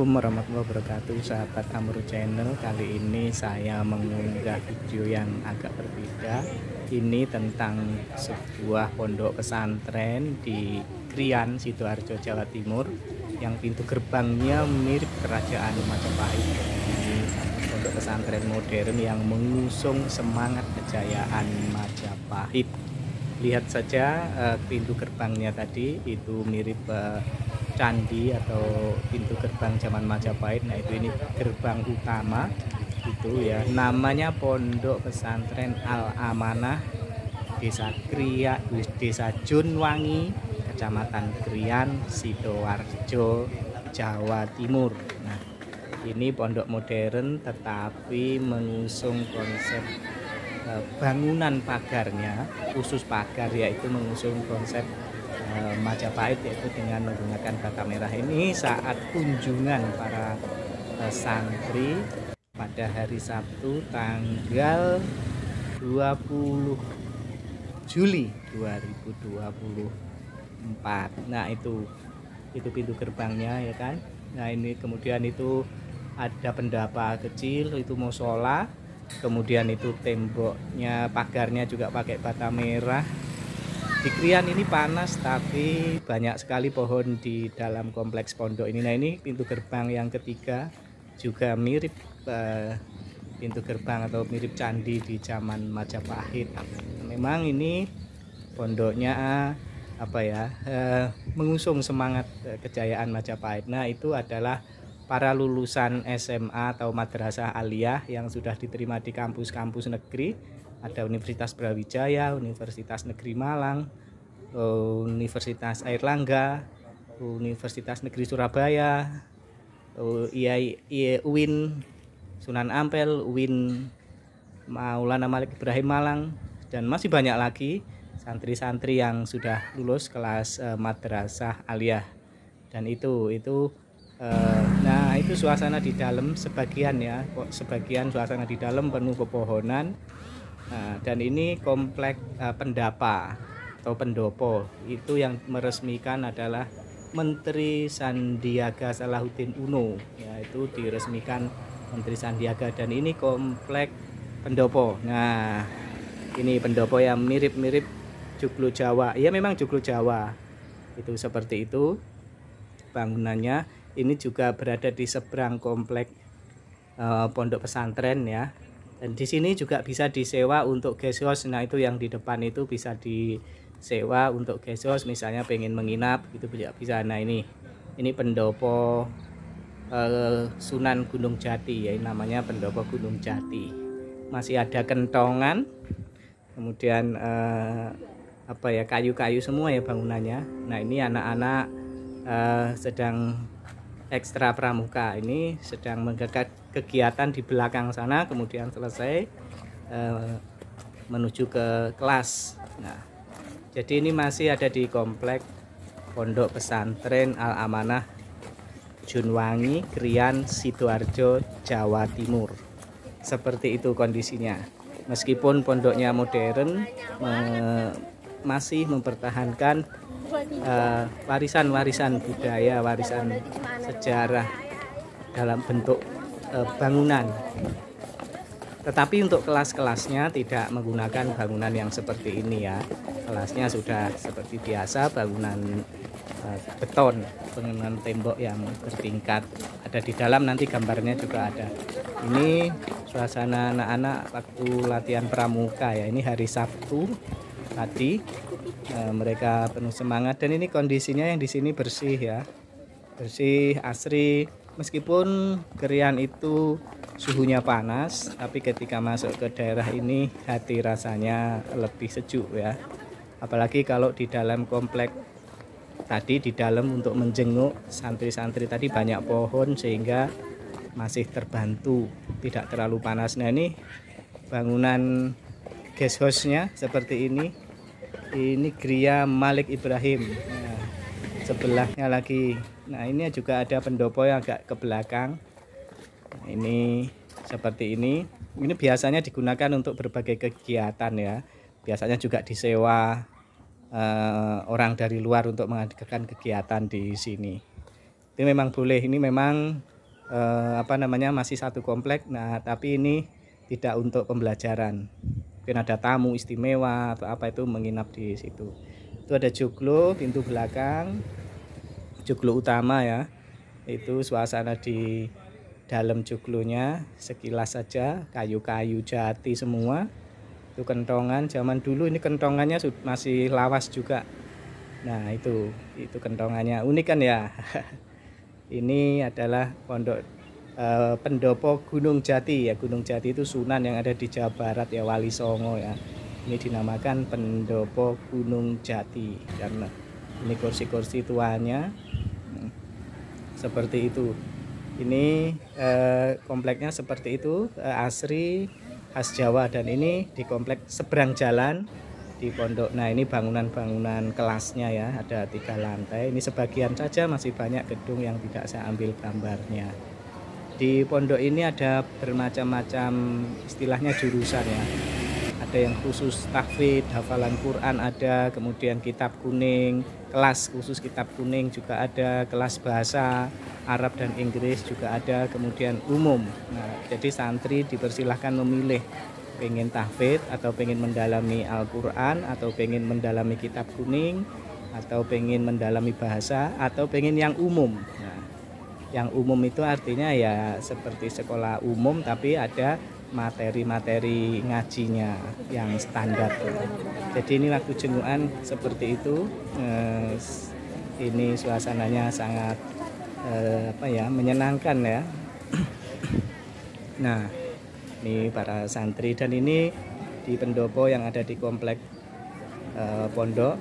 Assalamualaikum warahmatullahi wabarakatuh, sahabat Amro Channel. Kali ini saya mengunggah video yang agak berbeda. Ini tentang sebuah pondok pesantren di Krian, Sidoarjo, Jawa Timur, yang pintu gerbangnya mirip kerajaan Majapahit. Ini pondok pesantren modern yang mengusung semangat kejayaan Majapahit. Lihat saja pintu gerbangnya tadi, itu mirip candi atau pintu gerbang zaman Majapahit. Nah itu, ini gerbang utama itu ya, namanya Pondok Pesantren Al Amanah, Desa Krian, Desa Junwangi, Kecamatan Krian, Sidoarjo, Jawa Timur. Nah ini pondok modern tetapi mengusung konsep bangunan pagarnya, khusus pagar, yaitu mengusung konsep Majapahit, yaitu dengan menggunakan bata merah. Ini saat kunjungan para santri pada hari Sabtu tanggal 20 Juli 2024. Nah itu pintu gerbangnya ya kan. Nah ini kemudian itu ada pendapa kecil, itu musola. Kemudian itu temboknya, pagarnya juga pakai bata merah. Di Krian ini panas tapi banyak sekali pohon di dalam kompleks pondok ini. Nah ini pintu gerbang yang ketiga, juga mirip pintu gerbang atau mirip candi di zaman Majapahit. Memang ini pondoknya mengusung semangat kejayaan Majapahit. Nah itu adalah para lulusan SMA atau madrasah aliyah yang sudah diterima di kampus-kampus negeri. Ada Universitas Brawijaya, Universitas Negeri Malang, Universitas Airlangga, Universitas Negeri Surabaya, UIN Sunan Ampel, UIN Maulana Malik Ibrahim Malang, dan masih banyak lagi santri-santri yang sudah lulus kelas madrasah aliyah. Dan nah itu suasana di dalam, sebagian suasana di dalam penuh pepohonan. Nah, dan ini komplek pendapa atau pendopo, itu yang meresmikan adalah Menteri Sandiaga Salahuddin Uno, yaitu diresmikan Menteri Sandiaga. Dan ini komplek pendopo. Nah ini pendopo yang mirip-mirip joglo Jawa. Ya memang joglo Jawa itu seperti itu bangunannya. Ini juga berada di seberang komplek pondok pesantren ya. Dan di sini juga bisa disewa untuk guest house. Nah itu yang di depan itu bisa disewa untuk guest house, misalnya pengen menginap gitu bisa. Nah ini pendopo Sunan Gunung Jati ya, namanya pendopo Gunung Jati. Masih ada kentongan, kemudian kayu-kayu semua ya bangunannya. Nah ini anak-anak sedang ekstra pramuka, ini sedang menggelar kegiatan di belakang sana, kemudian selesai menuju ke kelas. Nah jadi ini masih ada di komplek Pondok Pesantren Al Amanah, Junwangi, Krian, Sidoarjo, Jawa Timur. Seperti itu kondisinya. Meskipun pondoknya modern, masih mempertahankan warisan budaya, warisan sejarah dalam bentuk bangunan. Tetapi untuk kelas-kelasnya tidak menggunakan bangunan yang seperti ini ya. Kelasnya sudah seperti biasa, bangunan beton, bangunan tembok yang bertingkat. Ada di dalam, nanti gambarnya juga ada. Ini suasana anak-anak waktu latihan pramuka ya. Ini hari Sabtu tadi, mereka penuh semangat. Dan ini kondisinya yang di sini bersih ya, bersih, asri. Meskipun Krian itu suhunya panas, tapi ketika masuk ke daerah ini hati rasanya lebih sejuk ya. Apalagi kalau di dalam komplek tadi, di dalam untuk menjenguk santri-santri tadi banyak pohon sehingga masih terbantu, tidak terlalu panas. Nah ini bangunan guest house-nya seperti ini. Ini Gria Malik Ibrahim. Nah, sebelahnya lagi. Nah ini juga ada pendopo yang agak ke belakang. Nah, ini seperti ini. Ini biasanya digunakan untuk berbagai kegiatan ya. Biasanya juga disewa orang dari luar untuk mengadakan kegiatan di sini. Itu memang boleh. Ini memang apa namanya, masih satu komplek. Nah, tapi ini tidak untuk pembelajaran. Mungkin ada tamu istimewa atau apa itu menginap di situ. Itu ada joglo pintu belakang, joglo utama ya. Itu suasana di dalam joglonya sekilas saja kayu-kayu jati semua. Itu kentongan zaman dulu, ini kentongannya masih lawas juga. Nah, itu kentongannya unik kan ya. Ini adalah pondok pendopo Gunung Jati ya. Gunung Jati itu sunan yang ada di Jawa Barat ya, Wali Songo ya. Ini dinamakan pendopo Gunung Jati karena ini kursi-kursi tuanya seperti itu. Ini kompleknya seperti itu, asri khas Jawa, dan ini di komplek seberang jalan di pondok. Nah, ini bangunan-bangunan kelasnya ya, ada 3 lantai. Ini sebagian saja, masih banyak gedung yang tidak saya ambil gambarnya. Di pondok ini ada bermacam-macam istilahnya jurusan ya. Ada yang khusus tahfidz, hafalan Quran ada, kemudian kitab kuning, kelas khusus kitab kuning juga ada, kelas bahasa Arab dan Inggris juga ada, kemudian umum. Nah, jadi santri dipersilahkan memilih pengen tahfidz atau pengen mendalami Al-Quran atau pengen mendalami kitab kuning atau pengen mendalami bahasa atau pengen yang umum. Nah, yang umum itu artinya ya seperti sekolah umum tapi ada materi-materi ngajinya yang standar. Jadi ini waktu jengukan seperti itu. Ini suasananya sangat apa ya, menyenangkan ya. Nah, ini para santri, dan ini di pendopo yang ada di komplek pondok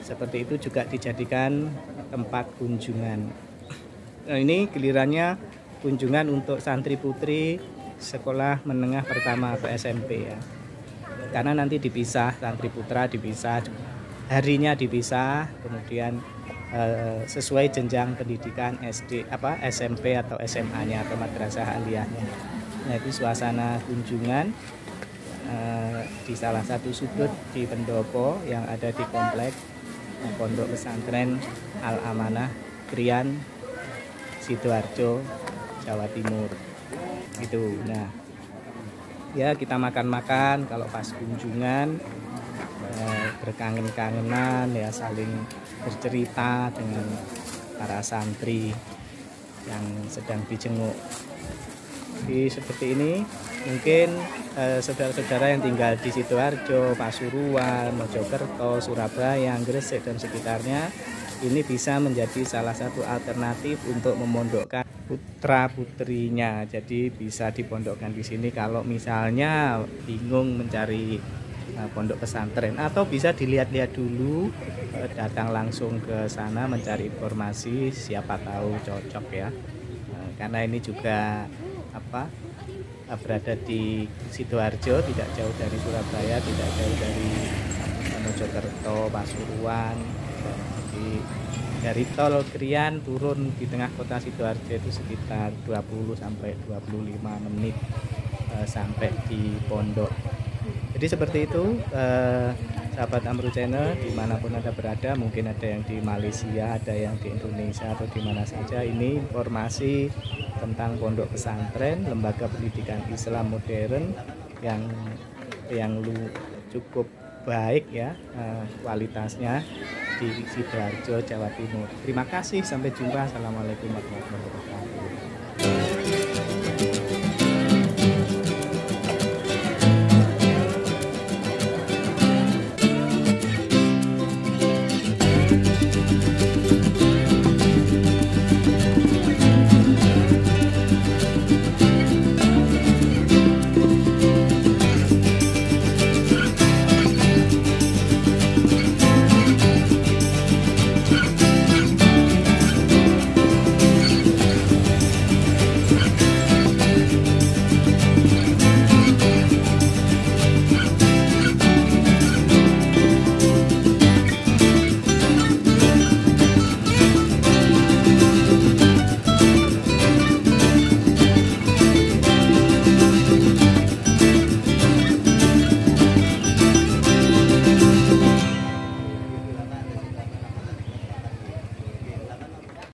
seperti itu juga dijadikan tempat kunjungan. Nah, ini gilirannya kunjungan untuk santri putri sekolah menengah pertama atau SMP ya. Karena nanti dipisah, santri putra dipisah, harinya dipisah, kemudian sesuai jenjang pendidikan SD SMP atau SMA-nya atau madrasah aliyahnya. Nah, itu suasana kunjungan di salah satu sudut di pendopo yang ada di komplek Pondok Pesantren Al Amanah Krian, Sidoarjo, Jawa Timur. Itu. Nah, ya kita makan-makan kalau pas kunjungan, berkangen-kangenan ya, saling bercerita dengan para santri yang sedang dijenguk. Jadi seperti ini mungkin saudara-saudara yang tinggal di Sidoarjo, Pasuruan, Mojokerto, Surabaya, Gresik dan sekitarnya, ini bisa menjadi salah satu alternatif untuk memondokkan putra putrinya. Jadi bisa dipondokkan di sini kalau misalnya bingung mencari pondok pesantren, atau bisa dilihat-lihat dulu, datang langsung ke sana mencari informasi, siapa tahu cocok ya. Karena ini juga berada di Sidoarjo, tidak jauh dari Surabaya, tidak jauh dari Mojokerto, Pasuruan. Jadi dari tol Krian turun di tengah kota Sidoarjo itu sekitar 20 sampai 25 menit sampai di pondok. Jadi seperti itu, sahabat Amru Channel, dimanapun Anda berada, mungkin ada yang di Malaysia, ada yang di Indonesia atau di mana saja, ini informasi tentang pondok pesantren lembaga pendidikan Islam modern yang cukup baik ya, kualitasnya di Sidoarjo, Jawa Timur. Terima kasih, sampai jumpa. Assalamualaikum warahmatullahi wabarakatuh.